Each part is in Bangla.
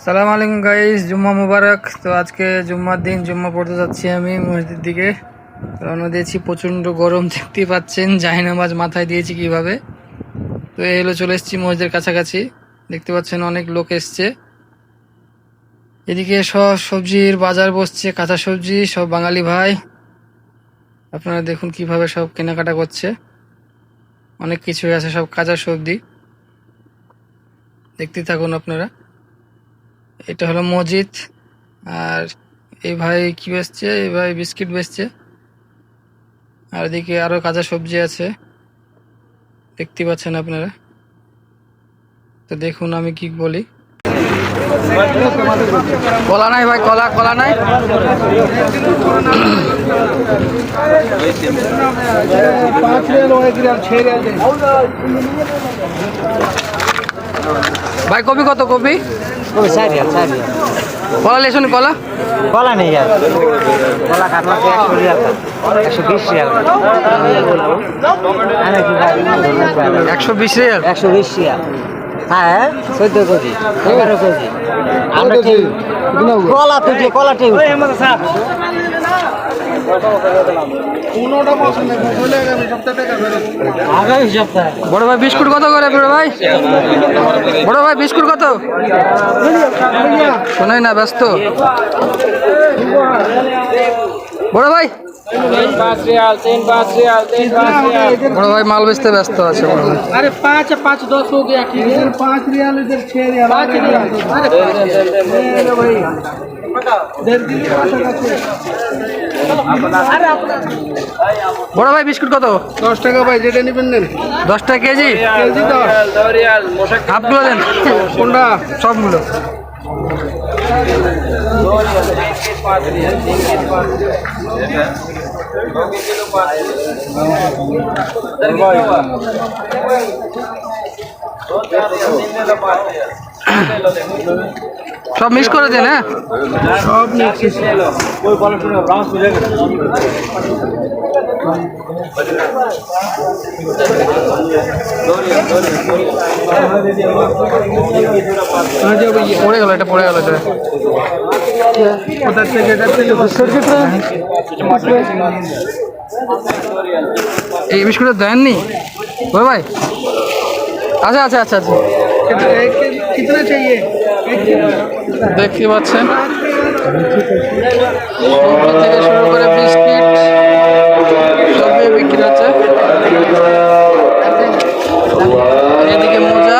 সালাম আলাইকুম গাইস, জুম্মা মুবারক। তো আজকে জুম্মার দিন, জুম্মা পড়তে যাচ্ছি আমি মসজিদের দিকে। রওনা দিয়েছি, প্রচণ্ড গরম দেখতেই পাচ্ছেন, জায়নামাজ মাথায় দিয়েছি কিভাবে। তো এই হলো, চলে এসেছি মসজিদের কাছাকাছি, দেখতে পাচ্ছেন অনেক লোক এসছে। এদিকে সব সবজির বাজার বসছে, কাঁচা সবজি, সব বাঙালি ভাই। আপনারা দেখুন কিভাবে সব কেনাকাটা করছে, অনেক কিছুই আছে, সব কাঁচা সবজি। দেখতে থাকুন আপনারা। এটা হলো মসজিদ। আর এই ভাই কি বেচছে? এই ভাই বিস্কিট বেচছে। আর এদিকে আরো কাঁচা সবজি আছে, দেখতে পাচ্ছেন আপনারা। তো দেখুন আমি কি বলি। কলা নাই ভাই, কলা কলা নাই। ভাই কপি কত? কপি কলা লেসুন, কলা কলা নেই আর কলা কাটলা 100 রিয়াল 120 রিয়াল। 120 রিয়াল। হ্যাঁ 14 কেজি 11 কেজি আমরা কলা তুই কলাটাই আগামী সপ্তাহে। বড় ভাই বিস্কুট কত করে? বড় ভাই, বড় ভাই বিস্কুট কত? শোনাই না, ব্যস্ত। বড় ভাই, বড় ভাই মাল বেচতে ব্যস্ত আছে। अरे 5 10 हो गया कि 5 रियाल इधर 6 रियाल भाई বড় ভাই বিস্কুট কত? 10 টাকা ভাই, যেটা নেবেন নেন। 10 টাকা কেজি। কেজি 10 হাফগুলো দেন। কোনটা? সবগুলো। সব মিক্স করে দেন। হ্যাঁ সব মিক্স। পড়ে গেল, এটা পড়ে গেল। এটা এই বিস্কুটটা দেননি ও ভাই? আচ্ছা আচ্ছা আচ্ছা আচ্ছা, कितना चाहिए? দেখতে পাচ্ছেন সবজি থেকে শুরু করে বিস্কিট সবই বিক্রি হচ্ছে। এদিকে মোজা,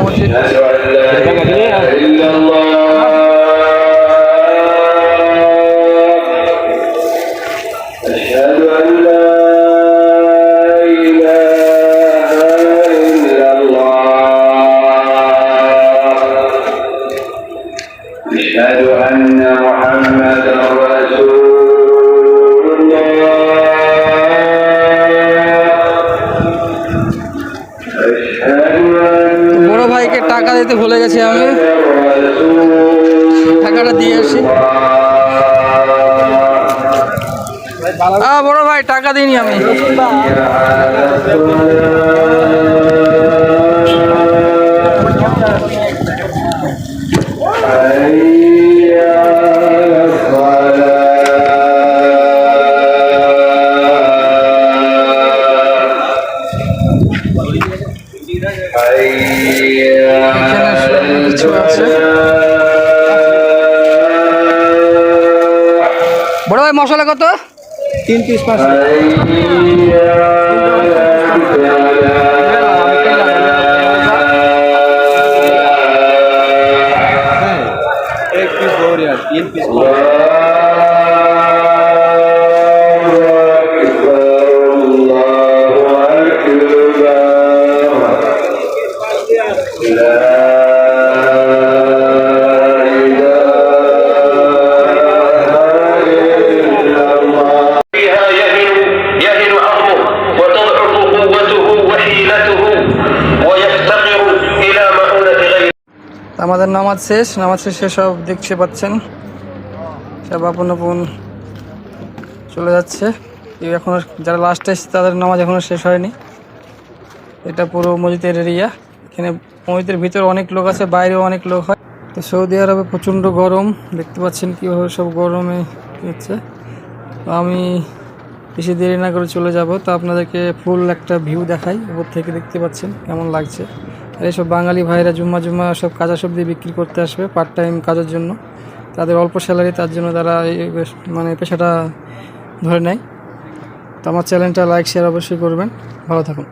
মসজিদ। أشهد أن محمدا رسول الله أشهد أن বড় ভাইকে টাকা দিতে ভুলে গেছি আমি, টাকাটা দিয়ে আসি। বড় ভাই টাকা দিইনি আমি। কিছু আছে। বড় ভাই মশলা কত? 3 পিস 5 एक पीस 2 रियाल 3 पीस আমাদের নামাজ শেষ, নামাজ শেষে সব দেখতে পাচ্ছেন সব আপন আপন চলে যাচ্ছে। কেউ এখনও, যারা লাস্টে এসেছে তাদের নামাজ এখনও শেষ হয়নি। এটা পুরো মসজিদের এরিয়া। এখানে মসজিদের ভিতরে অনেক লোক আছে, বাইরেও অনেক লোক হয়। তো সৌদি আরবে প্রচণ্ড গরম, দেখতে পাচ্ছেন কীভাবে সব গরমে হচ্ছে। তো আমি বেশি দেরি না করে চলে যাব। তো আপনাদেরকে ফুল একটা ভিউ দেখাই উপর থেকে, দেখতে পাচ্ছেন কেমন লাগছে। আর এইসব বাঙালি ভাইরা জুম্মা সব কাঁচা সবজি বিক্রি করতে আসবে পার্ট টাইম কাজের জন্য। তাদের অল্প স্যালারি, তার জন্য তারা মানে পেশাটা ধরে নেয়। তো আমার চ্যানেলটা লাইক শেয়ার অবশ্যই করবেন। ভালো থাকুন।